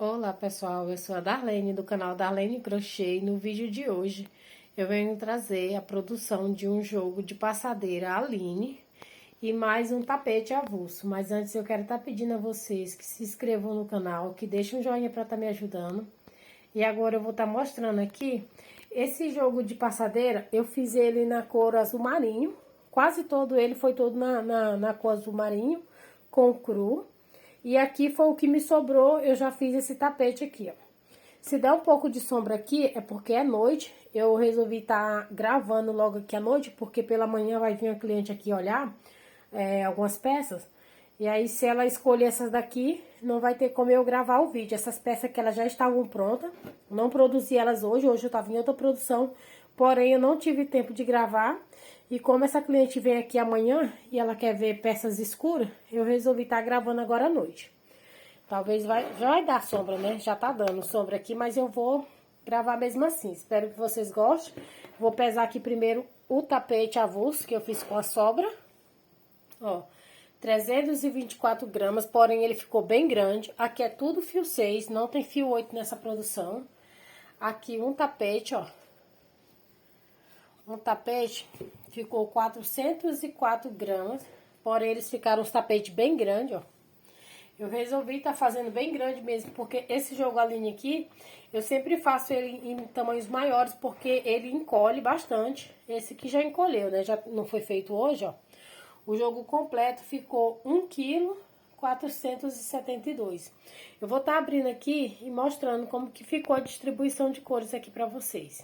Olá pessoal, eu sou a Darlene do canal Darlene Crochê e no vídeo de hoje eu venho trazer a produção de um jogo de passadeira Aline e mais um tapete avulso. Mas antes eu quero estar pedindo a vocês que se inscrevam no canal, que deixem um joinha para estar me ajudando. E agora eu vou estar mostrando aqui esse jogo de passadeira. Eu fiz ele na cor azul marinho, quase todo ele foi todo na cor azul marinho com cru. E aqui foi o que me sobrou, eu já fiz esse tapete aqui, ó. Se der um pouco de sombra aqui, é porque é noite. Eu resolvi estar gravando logo aqui à noite, porque pela manhã vai vir a cliente aqui olhar algumas peças. E aí, se ela escolher essas daqui, não vai ter como eu gravar o vídeo. Essas peças que elas já estavam prontas, não produzi elas hoje eu estava em outra produção, porém eu não tive tempo de gravar. E como essa cliente vem aqui amanhã e ela quer ver peças escuras, eu resolvi estar gravando agora à noite. Talvez já vai dar sombra, né? Já tá dando sombra aqui, mas eu vou gravar mesmo assim. Espero que vocês gostem. Vou pesar aqui primeiro o tapete avulso que eu fiz com a sobra. Ó, 324 gramas, porém ele ficou bem grande. Aqui é tudo fio 6, não tem fio 8 nessa produção. Aqui um tapete, ó. Um tapete ficou 404 gramas, porém eles ficaram uns tapetes bem grandes, ó. Eu resolvi estar fazendo bem grande mesmo, porque esse jogo Aline aqui, eu sempre faço ele em tamanhos maiores, porque ele encolhe bastante. Esse aqui já encolheu, né? Já não foi feito hoje, ó. O jogo completo ficou 1,472 kg. Eu vou estar abrindo aqui e mostrando como que ficou a distribuição de cores aqui pra vocês.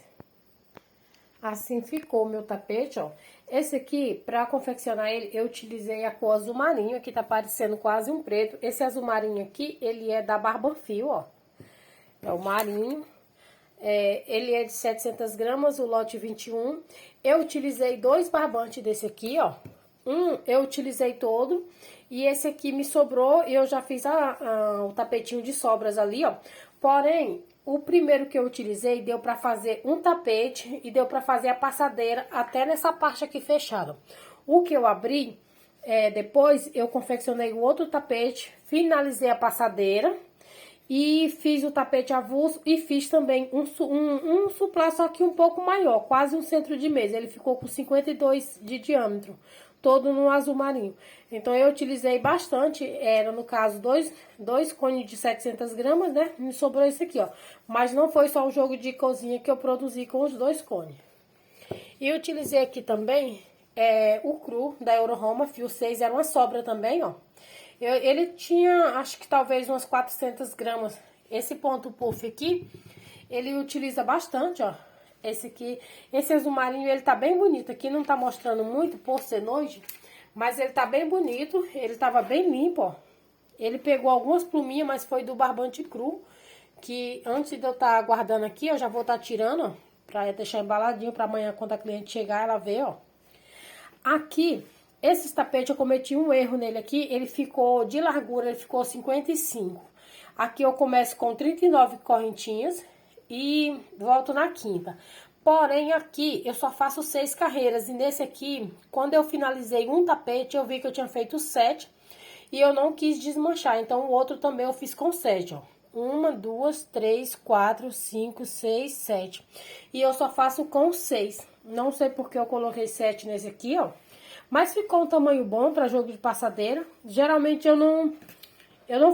Assim ficou o meu tapete, ó. Esse aqui, pra confeccionar ele, eu utilizei a cor azul marinho, aqui tá parecendo quase um preto. Esse azul marinho aqui, ele é da Barbanfio, ó. É o marinho. Ele é de 700 gramas, o lote 21. Eu utilizei 2 barbantes desse aqui, ó. Eu utilizei todo. E esse aqui me sobrou e eu já fiz o tapetinho de sobras ali, ó. Porém, o primeiro que eu utilizei deu pra fazer um tapete e deu pra fazer a passadeira até nessa parte aqui fechada. O que eu abri, depois eu confeccionei o outro tapete, finalizei a passadeira e fiz o tapete avulso e fiz também um suplá, só que um pouco maior, quase um centro de mesa. Ele ficou com 52 de diâmetro, todo no azul marinho. Então, eu utilizei bastante, era no caso dois cones de 700 gramas, né? Me sobrou esse aqui, ó. Mas não foi só o jogo de cozinha que eu produzi com os 2 cones. E utilizei aqui também o cru da Euroroma, fio 6, era uma sobra também, ó. Ele tinha, acho que talvez umas 400 gramas. Esse ponto puff aqui, ele utiliza bastante, ó. Esse aqui, esse azul marinho, ele tá bem bonito. Aqui não tá mostrando muito por ser noite, mas ele tá bem bonito. Ele tava bem limpo, ó. Ele pegou algumas pluminhas, mas foi do barbante cru. Que antes de eu estar guardando aqui, eu já vou estar tirando, ó. Pra deixar embaladinho pra amanhã, quando a cliente chegar, ela ver, ó. Aqui, esse tapete, eu cometi um erro nele aqui. Ele ficou, de largura, ele ficou 55. Aqui eu começo com 39 correntinhas e volto na quinta. Porém, aqui eu só faço 6 carreiras. E nesse aqui, quando eu finalizei um tapete, eu vi que eu tinha feito 7. E eu não quis desmanchar. Então, o outro também eu fiz com 7, ó. 1, 2, 3, 4, 5, 6, 7. E eu só faço com 6. Não sei porque eu coloquei 7 nesse aqui, ó. Mas ficou um tamanho bom para jogo de passadeira. Geralmente eu não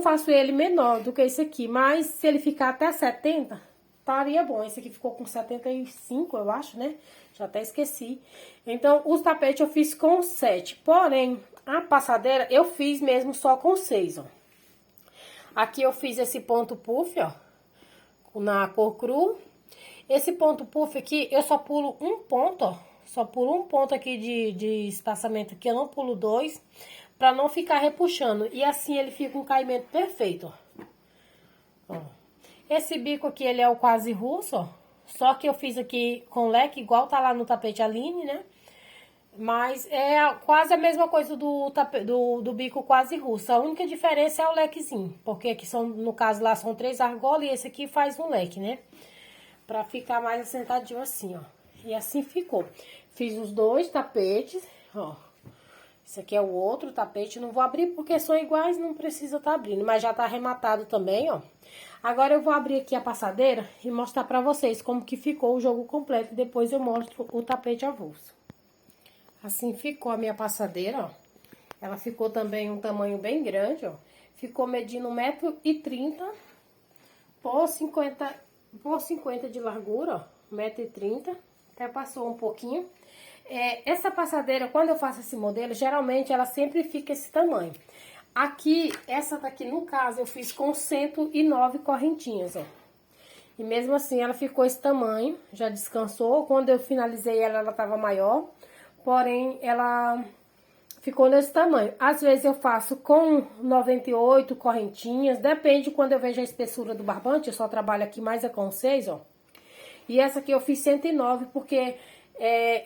faço ele menor do que esse aqui. Mas se ele ficar até 70, estaria bom. Esse aqui ficou com 75, eu acho, né? Já até esqueci. Então, os tapetes eu fiz com 7. Porém, a passadeira eu fiz mesmo só com 6, ó. Aqui eu fiz esse ponto puff, ó, na cor cru. Esse ponto puff aqui, eu só pulo um ponto, ó. Só pulo um ponto aqui de espaçamento aqui, eu não pulo 2, pra não ficar repuxando. E assim ele fica um caimento perfeito, ó. Esse bico aqui, ele é o quase russo, ó. Só que eu fiz aqui com leque, igual tá lá no tapete Aline, né? Mas é quase a mesma coisa do bico quase russo. A única diferença é o lequezinho. Porque aqui são, no caso lá, são 3 argolas e esse aqui faz um leque, né? Pra ficar mais assentadinho assim, ó. E assim ficou. Fiz os 2 tapetes, ó. Esse aqui é o outro tapete, não vou abrir porque são iguais, não precisa estar abrindo, mas já tá arrematado também, ó. Agora eu vou abrir aqui a passadeira e mostrar pra vocês como que ficou o jogo completo, depois eu mostro o tapete avulso. Assim ficou a minha passadeira, ó. Ela ficou também um tamanho bem grande, ó. Ficou medindo 1,30 m por 50 de largura, ó. 1,30 m, até passou um pouquinho. Essa passadeira, quando eu faço esse modelo, geralmente ela sempre fica esse tamanho. Aqui, essa daqui, no caso, eu fiz com 109 correntinhas, ó. E mesmo assim, ela ficou esse tamanho, já descansou. Quando eu finalizei ela, ela tava maior, porém, ela ficou nesse tamanho. Às vezes eu faço com 98 correntinhas, depende quando eu vejo a espessura do barbante, eu só trabalho aqui mais com 6, ó. E essa aqui eu fiz 109, porque...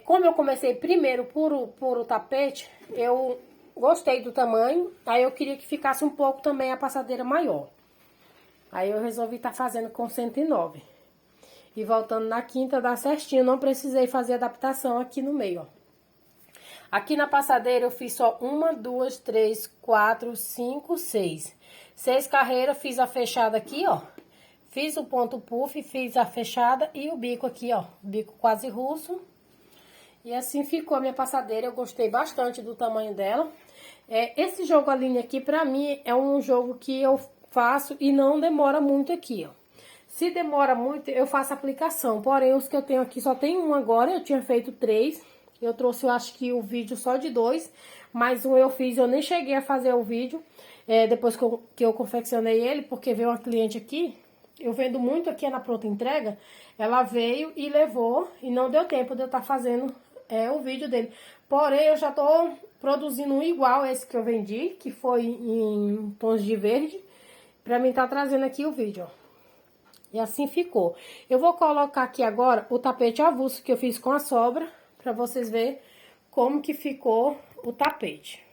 como eu comecei primeiro por o tapete, eu gostei do tamanho, aí eu queria que ficasse um pouco também a passadeira maior. Aí eu resolvi estar fazendo com 109. E voltando na quinta dá certinho, não precisei fazer adaptação aqui no meio, ó. Aqui na passadeira eu fiz só 1, 2, 3, 4, 5, 6. 6 carreiras, fiz a fechada aqui, ó. Fiz o ponto puff, fiz a fechada e o bico aqui, ó. Bico quase russo. E assim ficou a minha passadeira, eu gostei bastante do tamanho dela. Esse jogo a linha aqui, pra mim, é um jogo que eu faço e não demora muito aqui, ó. Se demora muito, eu faço aplicação. Porém, os que eu tenho aqui só tem um agora, eu tinha feito 3. Eu trouxe, eu acho que o vídeo só de 2. Mas um eu fiz, eu nem cheguei a fazer o vídeo. Depois que eu confeccionei ele, porque veio uma cliente aqui. Eu vendo muito aqui na pronta entrega. Ela veio e levou e não deu tempo de eu estar fazendo o vídeo dele. Porém, eu já tô produzindo um igual a esse que eu vendi, que foi em tons de verde, pra mim tá trazendo aqui o vídeo, ó. E assim ficou. Eu vou colocar aqui agora o tapete avulso que eu fiz com a sobra, pra vocês verem como que ficou o tapete.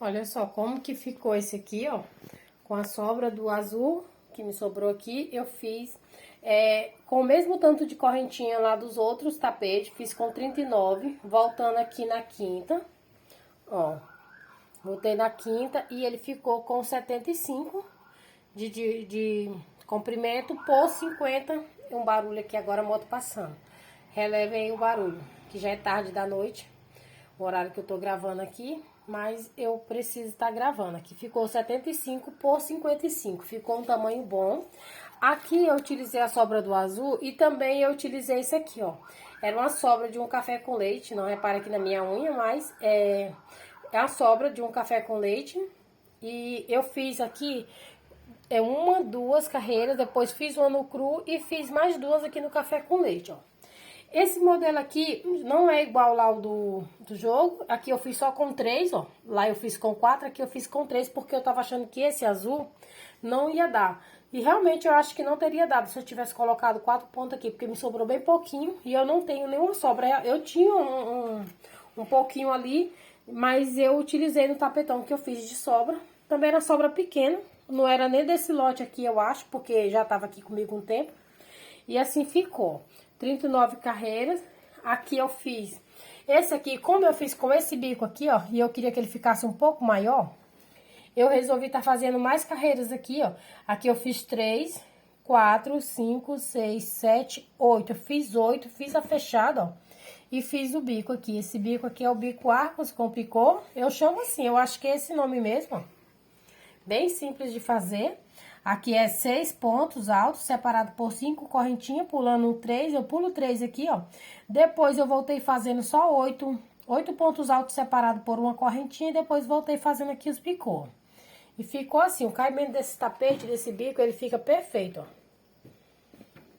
Olha só como que ficou esse aqui, ó, com a sobra do azul que me sobrou aqui, eu fiz com o mesmo tanto de correntinha lá dos outros tapetes, fiz com 39, voltando aqui na quinta, ó, voltei na quinta e ele ficou com 75 de comprimento por 50, um barulho aqui agora, a moto passando, relevem aí o barulho, que já é tarde da noite, o horário que eu tô gravando aqui, mas eu preciso estar gravando. Aqui ficou 75 por 55, ficou um tamanho bom. Aqui eu utilizei a sobra do azul e também eu utilizei esse aqui, ó. Era uma sobra de um café com leite, não repara aqui na minha unha, mas é a sobra de um café com leite. E eu fiz aqui 1, 2 carreiras, depois fiz uma no cru e fiz mais 2 aqui no café com leite, ó. Esse modelo aqui não é igual lá ao do jogo. Aqui eu fiz só com 3, ó. Lá eu fiz com 4, aqui eu fiz com 3, porque eu tava achando que esse azul não ia dar. E realmente eu acho que não teria dado se eu tivesse colocado 4 pontos aqui, porque me sobrou bem pouquinho e eu não tenho nenhuma sobra. Eu tinha um pouquinho ali, mas eu utilizei no tapetão que eu fiz de sobra. Também era sobra pequena, não era nem desse lote aqui, eu acho, porque já tava aqui comigo um tempo. E assim ficou. 39 carreiras, aqui eu fiz, esse aqui, como eu fiz com esse bico aqui, ó, e eu queria que ele ficasse um pouco maior, eu resolvi estar fazendo mais carreiras aqui, ó, aqui eu fiz 3, 4, 5, 6, 7, 8, eu fiz 8, fiz a fechada, ó, e fiz o bico aqui, esse bico aqui é o bico arcos com picô, eu chamo assim, eu acho que é esse nome mesmo, ó, bem simples de fazer. Aqui é 6 pontos altos, separado por 5 correntinhas, pulando 3, eu pulo 3 aqui, ó. Depois eu voltei fazendo só 8 pontos altos separados por uma correntinha, e depois voltei fazendo aqui os picô. E ficou assim, o caimento desse tapete, desse bico, ele fica perfeito,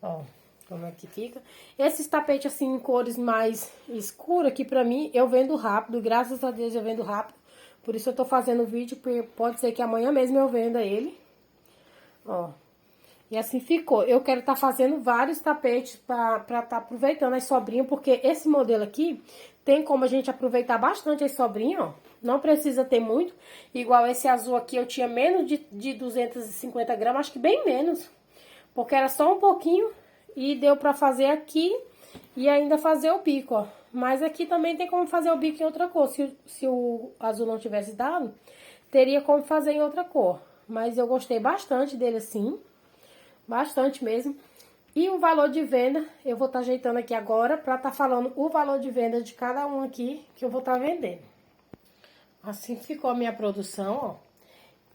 ó. Ó, como é que fica. Esses tapetes assim, em cores mais escuras, aqui pra mim, eu vendo rápido, graças a Deus eu vendo rápido. Por isso eu tô fazendo o vídeo, porque pode ser que amanhã mesmo eu venda ele. Ó, e assim ficou. Eu quero estar fazendo vários tapetes pra tá aproveitando as sobrinhas, porque esse modelo aqui tem como a gente aproveitar bastante as sobrinhas, ó. Não precisa ter muito. Igual esse azul aqui, eu tinha menos de 250 gramas, acho que bem menos. Porque era só um pouquinho e deu pra fazer aqui e ainda fazer o bico, ó. Mas aqui também tem como fazer o bico em outra cor. Se o azul não tivesse dado, teria como fazer em outra cor. Mas eu gostei bastante dele assim. Bastante mesmo. E o valor de venda, eu vou estar ajeitando aqui agora para estar falando o valor de venda de cada um aqui que eu vou estar vendendo. Assim ficou a minha produção, ó.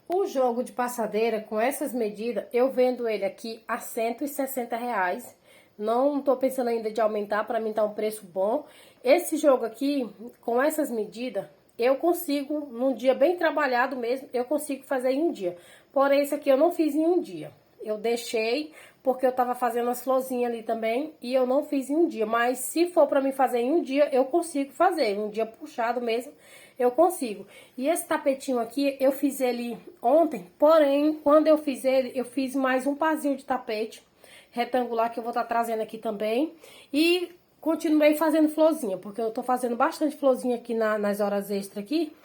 O jogo de passadeira, com essas medidas, eu vendo ele aqui a R$160. Não tô pensando ainda de aumentar, para mim tá um preço bom. Esse jogo aqui, com essas medidas, eu consigo, num dia bem trabalhado mesmo, eu consigo fazer em um dia. Porém, esse aqui eu não fiz em um dia. Eu deixei, porque eu tava fazendo as florzinhas ali também, e eu não fiz em um dia. Mas se for pra mim fazer em um dia, eu consigo fazer. Um dia puxado mesmo, eu consigo. E esse tapetinho aqui, eu fiz ele ontem, porém, quando eu fiz ele, eu fiz mais um parzinho de tapete retangular que eu vou estar trazendo aqui também. E continuei fazendo florzinha, porque eu tô fazendo bastante florzinha aqui nas horas extras aqui,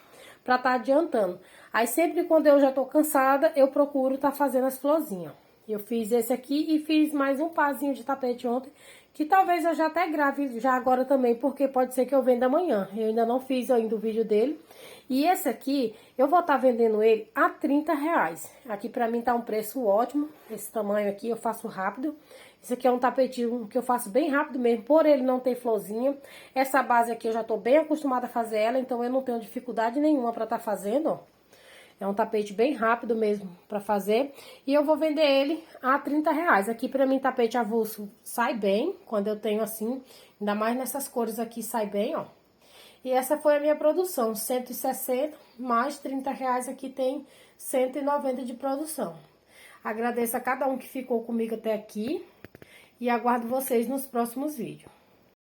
pra tá adiantando. Aí sempre quando eu já tô cansada, eu procuro tá fazendo as florzinhas. Eu fiz esse aqui e fiz mais um parzinho de tapete ontem, que talvez eu já até grave já agora também, porque pode ser que eu venda amanhã. Eu ainda não fiz ainda o vídeo dele. E esse aqui, eu vou estar vendendo ele a R$30. Aqui pra mim tá um preço ótimo, esse tamanho aqui eu faço rápido. Esse aqui é um tapetinho que eu faço bem rápido mesmo, por ele não ter florzinha. Essa base aqui eu já tô bem acostumada a fazer ela, então eu não tenho dificuldade nenhuma pra estar fazendo, ó. É um tapete bem rápido mesmo pra fazer. E eu vou vender ele a R$30. Aqui pra mim tapete avulso sai bem, quando eu tenho assim, ainda mais nessas cores aqui sai bem, ó. E essa foi a minha produção, 160 mais R$30 aqui tem 190 de produção. Agradeço a cada um que ficou comigo até aqui e aguardo vocês nos próximos vídeos.